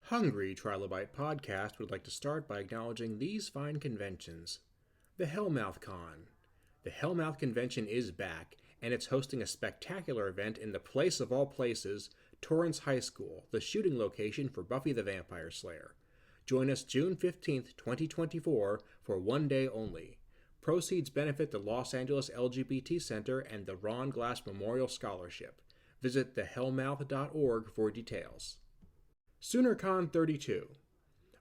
Hungry Trilobyte podcast would like to start by acknowledging these fine conventions. The Hellmouth Con. The Hellmouth Convention is back, and it's hosting a spectacular event in the place of all places, Torrance High School, the shooting location for Buffy the Vampire Slayer. Join us June 15th, 2024 for one day only. Proceeds benefit the Los Angeles LGBT Center and the Ron Glass Memorial Scholarship. Visit thehellmouth.org for details. SoonerCon 32.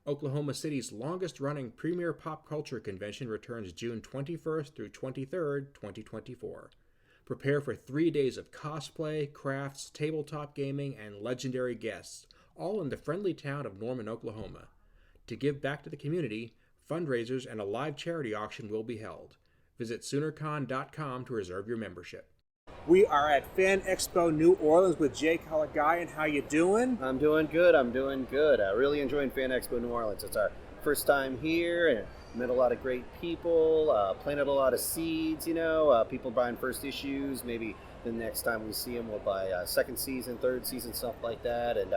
Oklahoma City's longest-running premier pop culture convention returns June 21st through 23rd, 2024. Prepare for 3 days of cosplay, crafts, tabletop gaming, and legendary guests, all in the friendly town of Norman, Oklahoma. To give back to the community, fundraisers and a live charity auction will be held. Visit SoonerCon.com to reserve your membership. We are at Fan Expo New Orleans with Jay Kalagayan. How you doing? I'm doing good. Really enjoying Fan Expo New Orleans. It's our first time here, and met a lot of great people, planted a lot of seeds, people buying first issues. Maybe the next time we see them, we'll buy second season, third season, stuff like that. And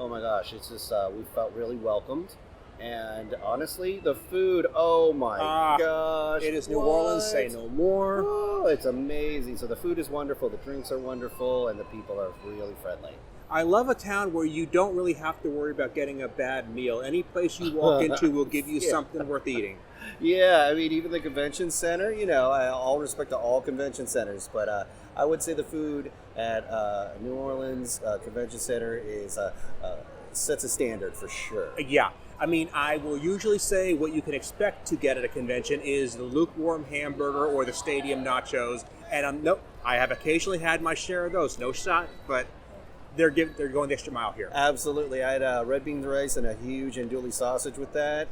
oh my gosh, it's just, we felt really welcomed. And honestly, the food, oh my gosh. It is New Orleans, say no more. Oh, it's amazing. So the food is wonderful, the drinks are wonderful, and the people are really friendly. I love a town where you don't really have to worry about getting a bad meal. Any place you walk into will give you something worth eating. Yeah, I mean, even the convention center, all respect to all convention centers, but I would say the food at New Orleans Convention Center is sets a standard for sure. Yeah. I mean, I will usually say what you can expect to get at a convention is the lukewarm hamburger or the stadium nachos. And I have occasionally had my share of those. No shot, but they're going the extra mile here. Absolutely. I had red beans rice and a huge andouille sausage with that.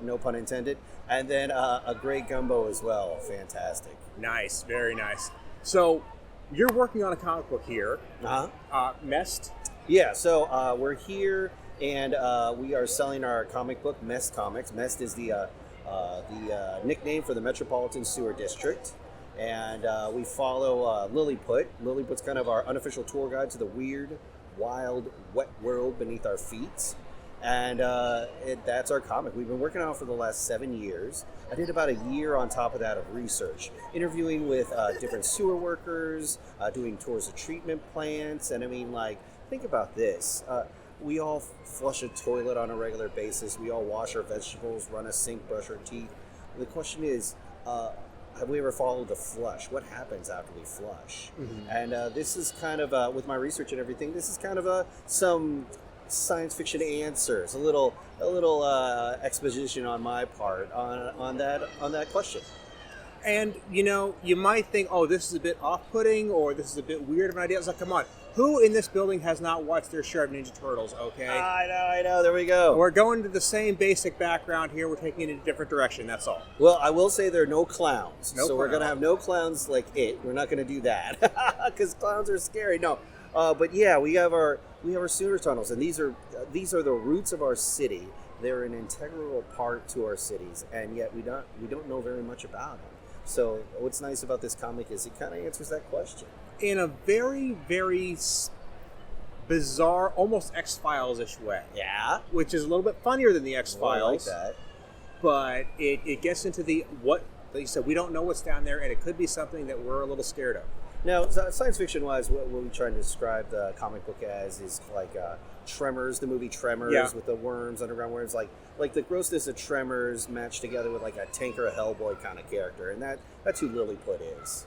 No pun intended. And then a great gumbo as well. Fantastic. Nice. Very nice. So you're working on a comic book here. Mest? Yeah, so we're here. And we are selling our comic book, Mest Comics. Mest is the nickname for the Metropolitan Sewer District. And we follow Lilliput. Lilliput's kind of our unofficial tour guide to the weird, wild, wet world beneath our feet. And that's our comic. We've been working on it for the last 7 years. I did about a year on top of that of research, interviewing with different sewer workers, doing tours of treatment plants. And I mean, think about this. We all flush a toilet on a regular basis. We all wash our vegetables, run a sink, brush our teeth. The question is, have we ever followed the flush? What happens after we flush? Mm-hmm. And this is kind of, with my research and everything, this is kind of some science fiction answers, a little exposition on my part on that question. And, you might think, oh, this is a bit off-putting or this is a bit weird of an idea. It's like, come on. Who in this building has not watched their share of Ninja Turtles, okay? I know. There we go. We're going to the same basic background here. We're taking it in a different direction, that's all. Well, I will say there are no clowns. We're going to have no clowns like it. We're not going to do that because clowns are scary. No. But yeah, we have our sewer tunnels, and these are the roots of our city. They're an integral part to our cities, and yet we don't know very much about them. So what's nice about this comic is it kind of answers that question. In a very, very bizarre, almost X-Files-ish way. Yeah. Which is a little bit funnier than the X-Files. I like that. But it gets into like you said, we don't know what's down there, and it could be something that we're a little scared of. Now, science fiction-wise, what we're trying to describe the comic book as is like Tremors, the movie Tremors, with the worms, underground worms, like the grossness of Tremors matched together with like a Tank or a Hellboy kind of character, and that's who Lilliput is.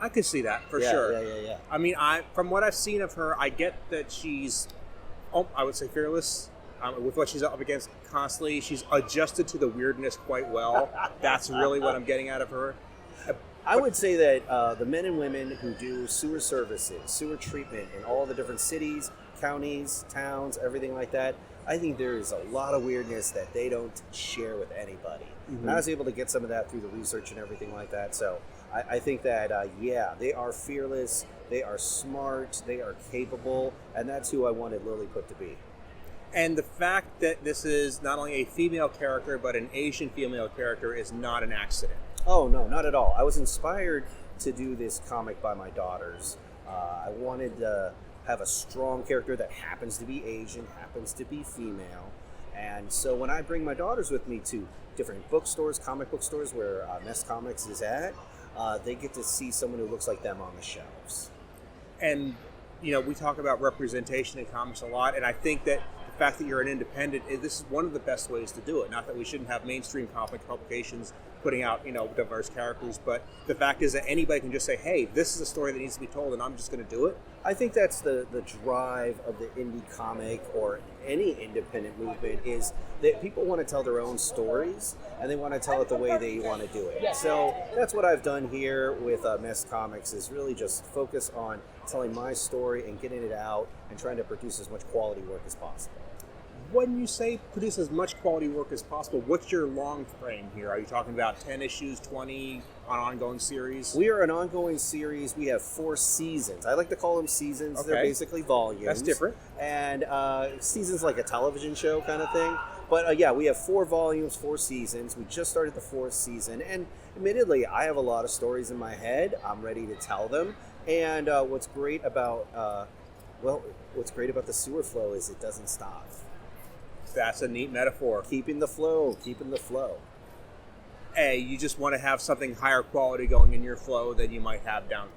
I could see that for sure. Yeah. I mean, from what I've seen of her, I get that she's, I would say fearless with what she's up against constantly. She's adjusted to the weirdness quite well. That's really what I'm getting out of her. I would say that the men and women who do sewer services, sewer treatment in all the different cities, counties, towns, everything like that, I think there is a lot of weirdness that they don't share with anybody. Mm-hmm. And I was able to get some of that through the research and everything like that. So I think that, they are fearless, they are smart, they are capable, and that's who I wanted Lilliput to be. And the fact that this is not only a female character, but an Asian female character is not an accident. Oh, no, not at all. I was inspired to do this comic by my daughters. I wanted have a strong character that happens to be Asian, happens to be female. And so when I bring my daughters with me to different bookstores, comic book stores where Mess Comics is at, they get to see someone who looks like them on the shelves. And, we talk about representation in comics a lot, and I think that the fact that you're an independent, this is one of the best ways to do it. Not that we shouldn't have mainstream comic publications putting out, diverse characters, but the fact is that anybody can just say, hey, this is a story that needs to be told, and I'm just going to do it. I think that's the drive of the indie comic or any independent movement, is that people want to tell their own stories, and they want to tell it the way they want to do it. So that's what I've done here with Mess Comics, is really just focus on telling my story and getting it out and trying to produce as much quality work as possible. When you say produce as much quality work as possible, what's your long frame here? Are you talking about 10 issues, 20, an ongoing series? We are an ongoing series. We have 4 seasons. I like to call them seasons. Okay. They're basically volumes. That's different. And seasons like a television show kind of thing. But yeah, we have 4 volumes, 4 seasons. We just started the 4th season. And admittedly, I have a lot of stories in my head. I'm ready to tell them. And what's great about the sewer flow is it doesn't stop. That's a neat metaphor. Keeping the flow. Hey, you just want to have something higher quality going in your flow than you might have down.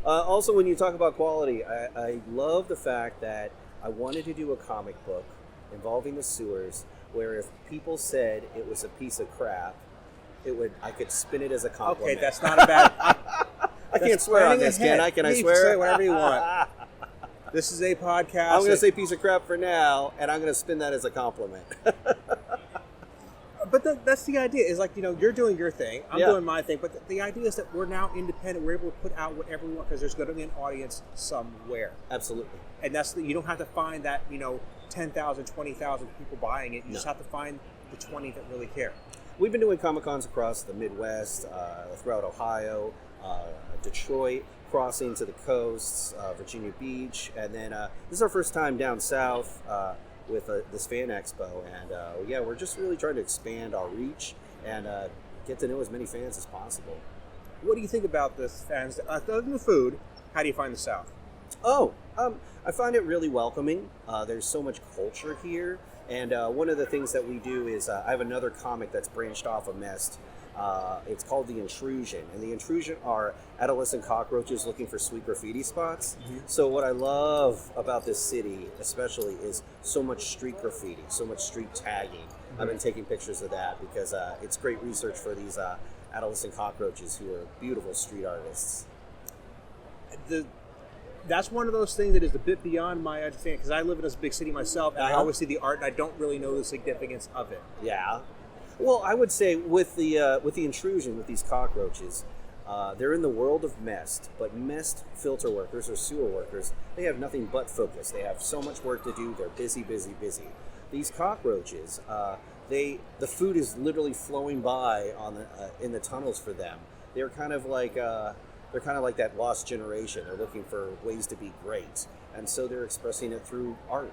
Also, when you talk about quality, I love the fact that I wanted to do a comic book involving the sewers where if people said it was a piece of crap, I could spin it as a compliment. Okay, that's not a bad... I can't swear on this, can I? Can I swear? Say whatever you want. This is a podcast. I'm going to say piece of crap for now, and I'm going to spin that as a compliment. But that's the idea. Is like, you're doing your thing. I'm doing my thing. But the idea is that we're now independent. We're able to put out whatever we want because there's going to be an audience somewhere. Absolutely. And you don't have to find that, 10,000, 20,000 people buying it. You just have to find the 20 that really care. We've been doing Comic-Cons across the Midwest, throughout Ohio, Detroit, crossing to the coasts, Virginia Beach, and then this is our first time down south with this Fan Expo, and we're just really trying to expand our reach and get to know as many fans as possible. What do you think about this fans? Other than the food, how do you find the South? I find it really welcoming. There's so much culture here, and one of the things that we do is I have another comic that's branched off of Mest. It's called The Intrusion, and The Intrusion are adolescent cockroaches looking for sweet graffiti spots. Mm-hmm. So what I love about this city especially is so much street graffiti, so much street tagging. Mm-hmm. I've been taking pictures of that because it's great research for these adolescent cockroaches who are beautiful street artists. That's one of those things that is a bit beyond my understanding, because I live in this big city myself, and I always see the art and I don't really know the significance of it. Yeah. Well, I would say with the intrusion, with these cockroaches, they're in the world of Mest, but Mest filter workers or sewer workers, they have nothing but focus. They have so much work to do. They're busy, busy, busy. These cockroaches, the food is literally flowing by in the tunnels for them. They're kind of like that lost generation. They're looking for ways to be great, and so they're expressing it through art.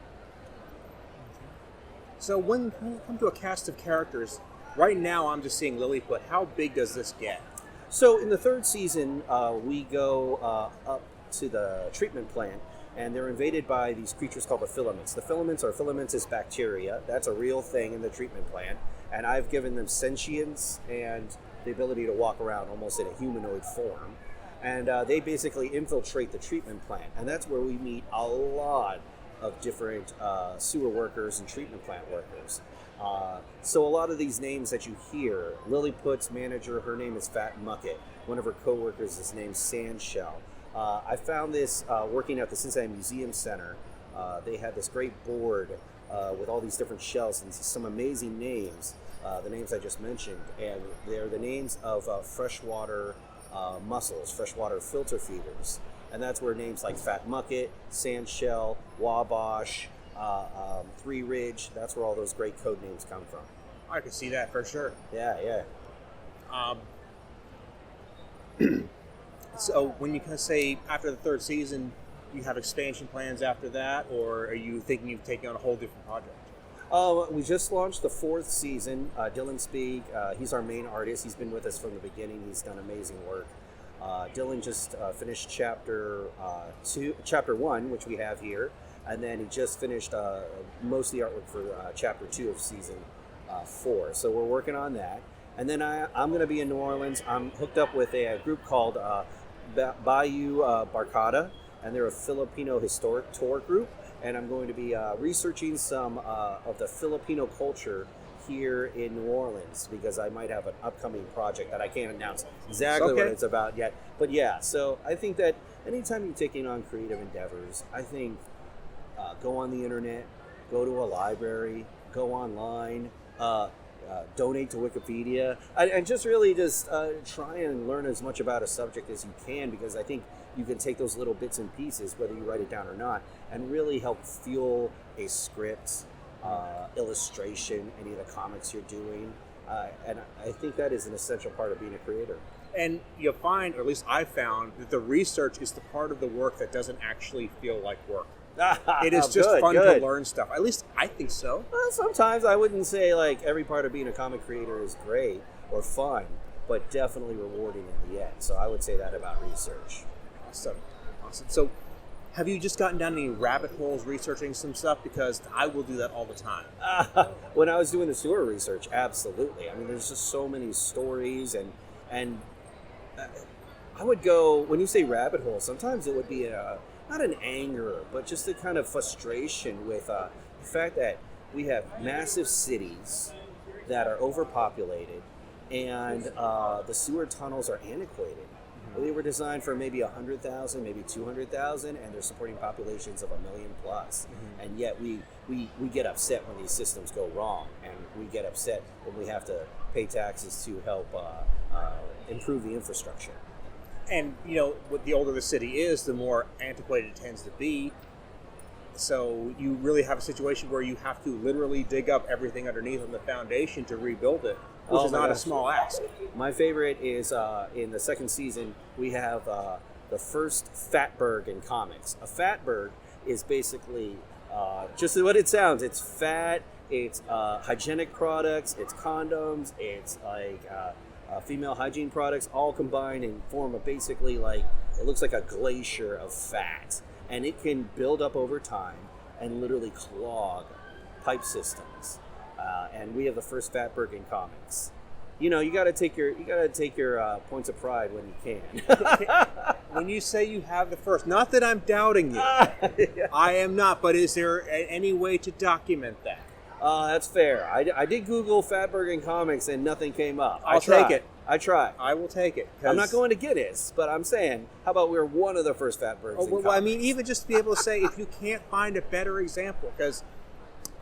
So when you come to a cast of characters, right now I'm just seeing Lilliput. How big does this get? So in the 3rd season, we go up to the treatment plant, and they're invaded by these creatures called the filaments. The filaments are filamentous bacteria. That's a real thing in the treatment plant, and I've given them sentience and the ability to walk around almost in a humanoid form. And they basically infiltrate the treatment plant, and that's where we meet a lot of different sewer workers and treatment plant workers. So a lot of these names that you hear, Lilliput's manager, her name is Fat Mucket. One of her co-workers is named Sandshell. I found this working at the Cincinnati Museum Center. They had this great board with all these different shells and some amazing names, the names I just mentioned, and they're the names of freshwater mussels, freshwater filter feeders. And that's where names like Fat Mucket, Sandshell, Wabash, Three Ridge, that's where all those great code names come from. I can see that for sure. Yeah. So when you kind of say after the 3rd season, you have expansion plans after that, or are you thinking of taking on a whole different project? We just launched the 4th season. Dylan Spieg, he's our main artist. He's been with us from the beginning. He's done amazing work. Dylan just finished chapter 1, which we have here, and then he just finished most of the artwork for chapter 2 of season 4. So we're working on that. And then I'm going to be in New Orleans. I'm hooked up with a group called Bayou Barcada, and they're a Filipino historic tour group. And I'm going to be researching some of the Filipino culture here in New Orleans, because I might have an upcoming project that I can't announce exactly what it's about yet. But yeah, so I think that anytime you're taking on creative endeavors, I think go on the internet, go to a library, go online, donate to Wikipedia, and just really just try and learn as much about a subject as you can, because I think you can take those little bits and pieces, whether you write it down or not, and really help fuel a script, illustration, any of the comics you're doing. And I think that is an essential part of being a creator. And you'll find, or at least I found, that the research is the part of the work that doesn't actually feel like work. It is just fun to learn stuff. At least I think so. Well, sometimes I wouldn't say like every part of being a comic creator is great or fun, but definitely rewarding in the end. So I would say that about research. Awesome. So have you just gotten down any rabbit holes researching some stuff? Because I will do that all the time. When I was doing the sewer research, absolutely. I mean, there's just so many stories, and I would go, when you say rabbit hole, sometimes it would be not an anger, but just a kind of frustration with the fact that we have massive cities that are overpopulated, and the sewer tunnels are antiquated. They were designed for maybe 100,000, maybe 200,000, and they're supporting populations of 1 million plus. And yet we get upset when these systems go wrong, and we get upset when we have to pay taxes to help improve the infrastructure. And, you know, the older the city is, the more antiquated it tends to be. So you really have a situation where you have to literally dig up everything underneath on the foundation to rebuild it, which is not a small ask. My favorite is in the second season, we have the first Fatberg in comics. A Fatberg is basically just what it sounds. It's fat, it's hygienic products, it's condoms, it's like female hygiene products, all combined and form a basically like, it looks like a glacier of fat. And it can build up over time and literally clog pipe systems. And we have the first Fatberg in comics. You know, you got to take your points of pride when you can. When you say you have the first, not that I'm doubting you, I am not. But is there any way to document that? That's fair. I did Google Fatberg in comics and nothing came up. I'll take it. I try. I will take it. I'm not going to Guinness, but I'm saying, how about we're one of the first Fatbergs in comics? Well, I mean, even just to be able to say, if you can't find a better example, because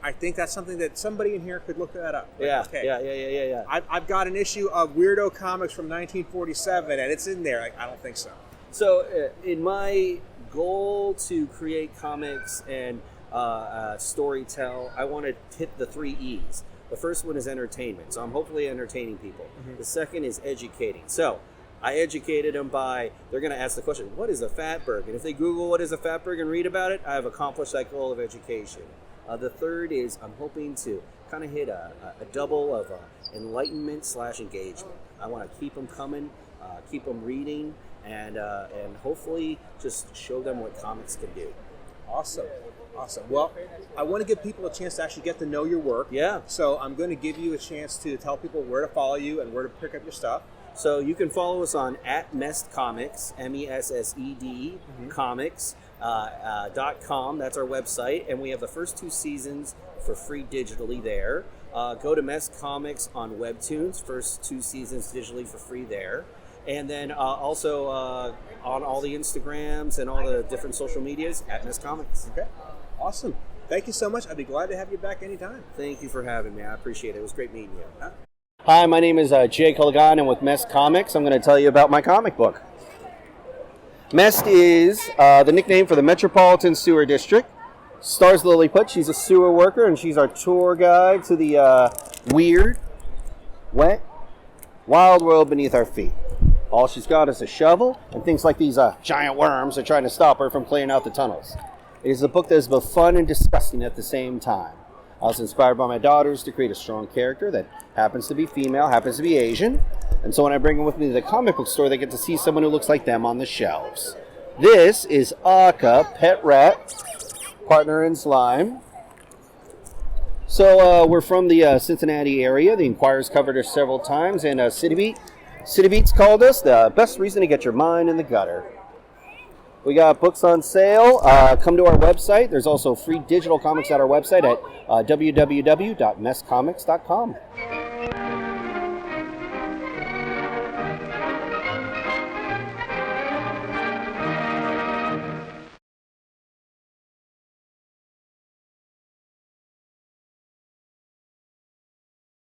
I think that's something that somebody in here could look that up. Like, yeah, okay, yeah. I've got an issue of Weirdo Comics from 1947, and it's in there. I don't think so. So, in my goal to create comics and storytell, I want to hit the 3 E's. The first one is entertainment, so I'm hopefully entertaining people. The second is educating. So I educated them by, they're going to ask the question, what is a Fatberg? And if they Google what is a Fatberg and read about it, I have accomplished that goal of education. The third is I'm hoping to kind of hit a double of enlightenment / engagement. I want to keep them coming, keep them reading, and hopefully just show them what comics can do. Awesome. Well, I want to give people a chance to actually get to know your work. Yeah. So I'm going to give you a chance to tell people where to follow you and where to pick up your stuff. So you can follow us on @Messed Comics, MESSED Comics .com. That's our website, and we have the first 2 seasons for free digitally there. Go to Messed Comics on Webtoons, first 2 seasons digitally for free there. And then also on all the Instagrams and all the different social medias @Messed Comics. Okay. Awesome. Thank you so much. I'd be glad to have you back anytime. Thank you for having me. I appreciate it. It was great meeting you. Hi, my name is Jay Kalagayan, and with Messed Comics, I'm going to tell you about my comic book. Messed is the nickname for the Metropolitan Sewer District. Stars Lilliput. She's a sewer worker, and she's our tour guide to the weird, wet, wild world beneath our feet. All she's got is a shovel, and things like these giant worms are trying to stop her from clearing out the tunnels. It is a book that is both fun and disgusting at the same time. I was inspired by my daughters to create a strong character that happens to be female, happens to be Asian. And so when I bring them with me to the comic book store, they get to see someone who looks like them on the shelves. This is Aka, pet rat, partner in slime. So we're from the Cincinnati area. The Enquirer's covered us several times, and City Beats called us the best reason to get your mind in the gutter. We got books on sale. Come to our website. There's also free digital comics at our website at www.messcomics.com.